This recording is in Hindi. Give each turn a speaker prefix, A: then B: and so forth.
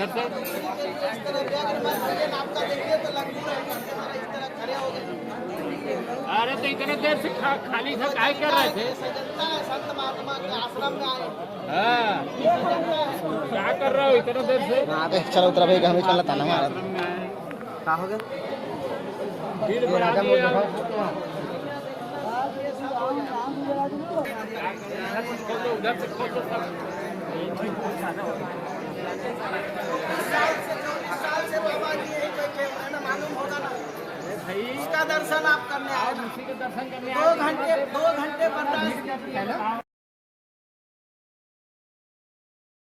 A: इधर से
B: इस तरह व्याघ्र में आपका देखिए तो लगती है इस तरह खड़े हो गए।
A: अरे तो इतने देर से खाली से काय कर रहे थे?
B: सजगता है संत महात्मा के आश्रम में आए।
A: हाँ क्या कर रहे हो इतने देर से?
C: चलो उतरा भाई हमें चलना था ना हमारा
A: आश्रम में आए
C: क्या हो गया
A: भीड़ बढ़ा दिए यार। उधर से खोलो सब।
B: साल से बाबा जी यही बैठे हैं ना, मालूम होगा ना उसका दर्शन आप करने आए।
A: उसी के दर्शन करने
B: 2 घंटे बर्दाश्त